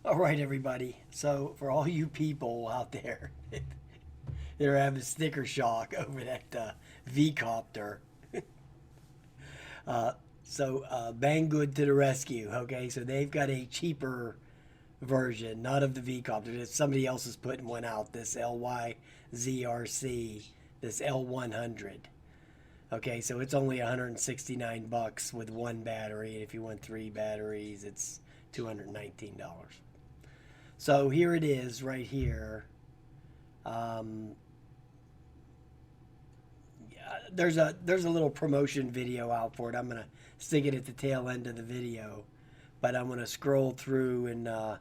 All right, everybody. So, for all you people out there that are having sticker shock over that V-Copter, uh, Banggood to the rescue. Okay, so they've got a cheaper version, not of the V-Copter. Somebody else is putting one out. This LYZRC, this L100. Okay, so it's only 169 bucks with one battery, and if you want three batteries, it's $219. So here it is, right here. Um, there's a little promotion video out for it. I'm gonna stick it at the tail end of the video, but I'm gonna scroll through and go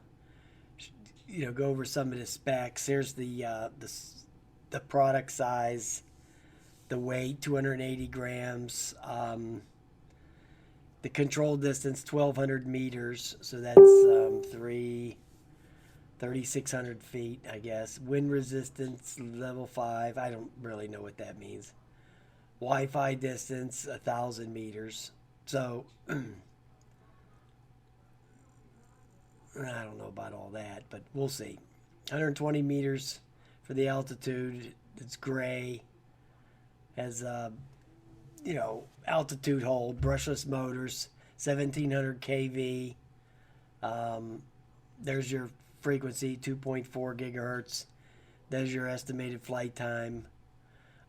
over some of the specs. Here's the product size, the weight, 280 grams. The control distance, 1,200 meters. So that's 3,600 feet, I guess. Wind resistance, level 5. I don't really know what that means. Wi-Fi distance, 1,000 meters. So I don't know about all that, but we'll see. 120 meters for the altitude. It's gray. Has altitude hold, brushless motors, 1700 kV. There's your frequency, 2.4 gigahertz. There's your estimated flight time.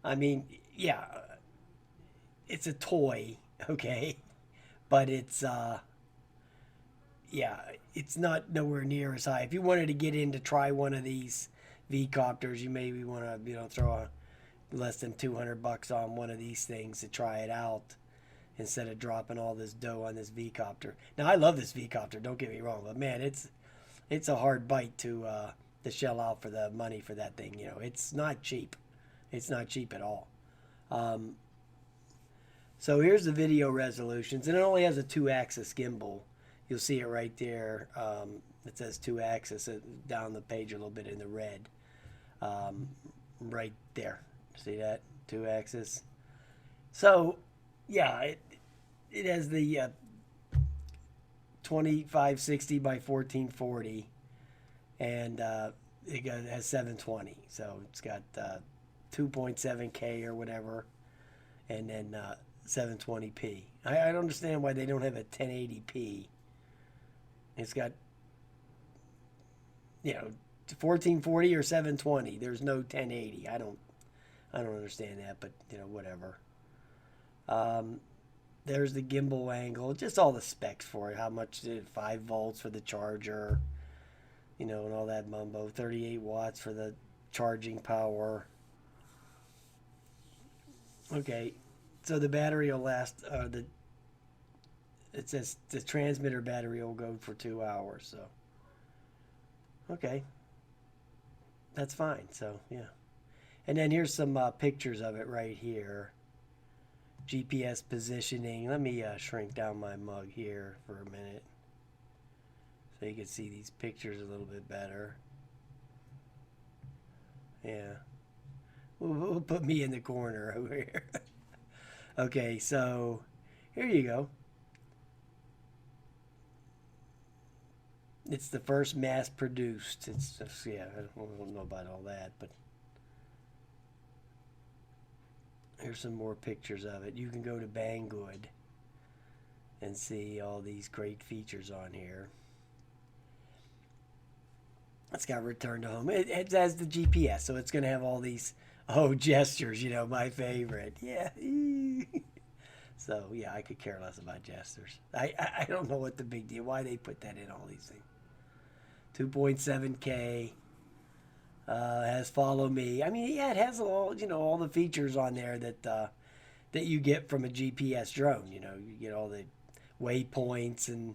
I mean, yeah, it's a toy, okay, but it's not nowhere near as high. If you wanted to get in to try one of these V-Copters, you maybe want to throw less than 200 bucks on one of these things to try it out instead of dropping all this dough on this V-Copter. Now, I love this V-Copter, don't get me wrong, but man, it's a hard bite to shell out for the money for that thing. It's not cheap. It's not cheap at all. So here's the video resolutions, and it only has a 2-axis gimbal. You'll see it right there. It says 2-axis down the page a little bit in the red. Right there. See that? 2-axis. So, yeah, it has the 2560 by 1440, and it has 720. So it's got 2.7K or whatever, and then 720p. I don't understand why they don't have a 1080p. It's got 1440 or 720. There's no 1080. I don't understand that, but whatever. There's the gimbal angle, just all the specs for it. How much 5 volts for the charger, and all that mumbo. 38 watts for the charging power. Okay, so the battery will last. It says the transmitter battery will go for 2 hours. So, okay, that's fine. So yeah. And then here's some pictures of it right here. GPS positioning. Let me shrink down my mug here for a minute so you can see these pictures a little bit better. Yeah. We'll put me in the corner over here. Okay, so here you go. It's the first mass produced. It's just, yeah, I don't know about all that, but here's some more pictures of it. You can go to Banggood and see all these great features on here. It's got return to home. It has the GPS, so it's going to have all these gestures. My favorite. Yeah. So yeah, I could care less about gestures. I don't know what the big deal. Why they put that in all these things. 2.7K. Has follow me. I mean, yeah, it has all the features on there that you get from a GPS drone. You get all the waypoints and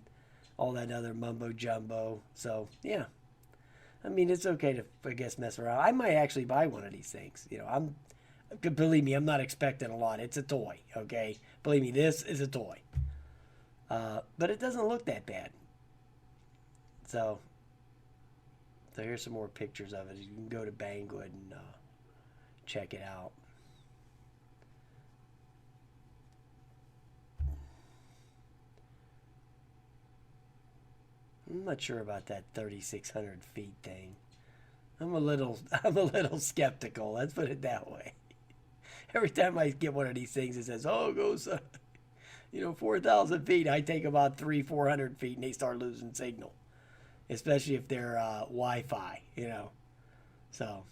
all that other mumbo jumbo. So yeah, I mean, it's okay to, I guess, mess around. I might actually buy one of these things. Believe me, I'm not expecting a lot. It's a toy, okay? Believe me, this is a toy. But it doesn't look that bad. So here's some more pictures of it. You can go to Banggood and check it out. I'm not sure about that 3,600 feet thing. I'm a little skeptical. Let's put it that way. Every time I get one of these things, it says, "Oh, it goes, 4,000 feet." I take about 400 feet, and they start losing signal, especially if they're Wi-Fi. So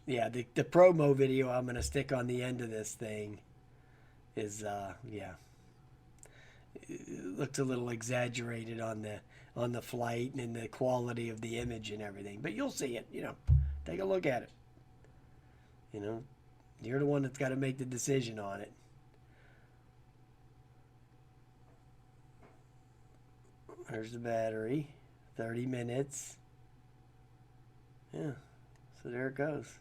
yeah, the promo video I'm gonna stick on the end of this thing is yeah, it looks a little exaggerated on the flight and the quality of the image and everything, but you'll see it. Take a look at it. You're the one that's got to make the decision on it. There's the battery. 30 minutes. Yeah, so there it goes.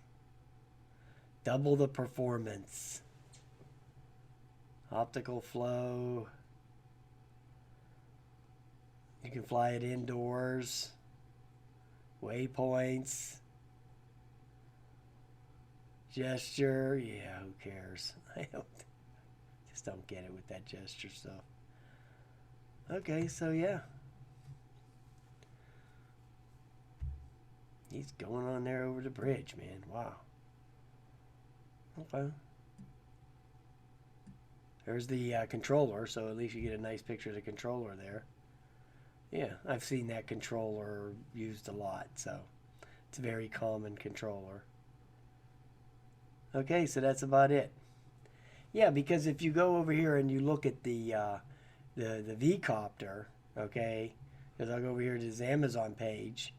Double the performance. Optical flow. You can fly it indoors. Waypoints. Gesture. Yeah, who cares? Just don't get it with that gesture stuff. Okay, so yeah. He's going on there over the bridge, man. Wow. Okay. There's the controller, so at least you get a nice picture of the controller there. Yeah, I've seen that controller used a lot, so it's a very common controller. Okay, so that's about it. Yeah, because if you go over here and you look at the V-Copter, okay, because I'll go over here to this Amazon page.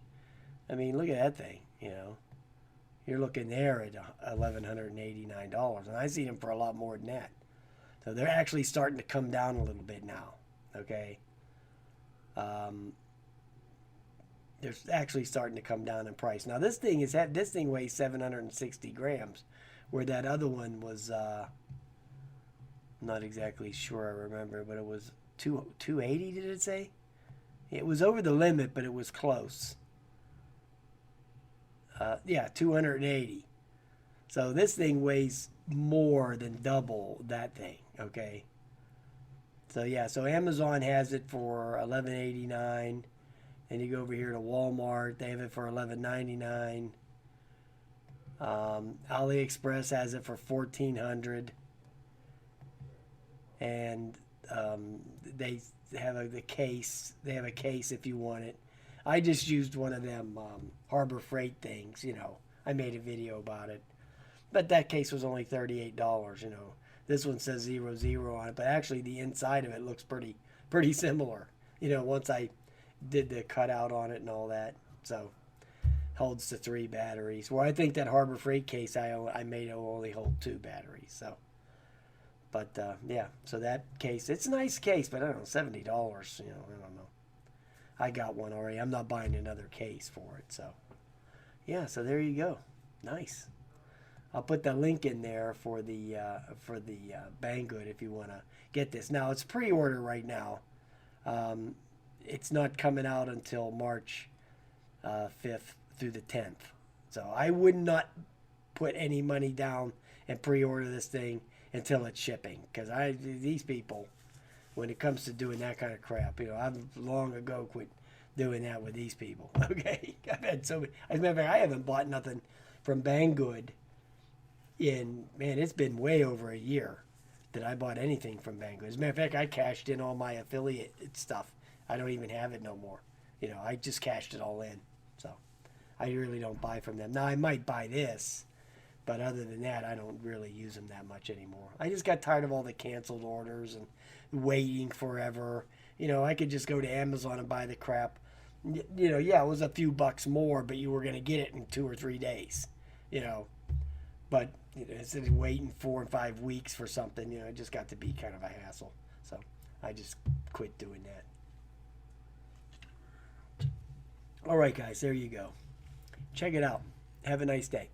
I mean, look at that thing, You're looking there at $1,189, and I've seen them for a lot more than that. So they're actually starting to come down a little bit now, okay? They're actually starting to come down in price. Now this thing weighs 760 grams, where that other one was, I'm not exactly sure I remember, but it was 280, did it say? It was over the limit, but it was close. Yeah, 280. So this thing weighs more than double that thing, okay? So yeah, so Amazon has it for $11.89. And you go over here to Walmart, they have it for $11.99. AliExpress has it for $1,400. And they have the case. They have a case if you want it. I just used one of them Harbor Freight things, I made a video about it. But that case was only $38, This one says 00 on it, but actually the inside of it looks pretty similar. Once I did the cutout on it and all that. So holds the 3 batteries. Well, I think that Harbor Freight case I made will only hold 2 batteries. So, but yeah, so that case, it's a nice case, but I don't know, $70. I don't know. I got one already. I'm not buying another case for it. So, yeah. So there you go. Nice. I'll put the link in there for the Banggood if you want to get this. Now it's pre-order right now. It's not coming out until March 5th through the 10th. So I would not put any money down and pre-order this thing until it's shipping, because these people, when it comes to doing that kind of crap, I've long ago quit doing that with these people. Okay, I've had so many. As a matter of fact, I haven't bought nothing from Banggood in, man, it's been way over a year that I bought anything from Banggood. As a matter of fact, I cashed in all my affiliate stuff. I don't even have it no more. I just cashed it all in. So I really don't buy from them. Now I might buy this, but other than that, I don't really use them that much anymore. I just got tired of all the canceled orders and waiting forever. I could just go to Amazon and buy the crap. Yeah, it was a few bucks more, but you were going to get it in 2 or 3 days. But instead of waiting 4 and 5 weeks for something, it just got to be kind of a hassle. So I just quit doing that. All right, guys, there you go. Check it out. Have a nice day.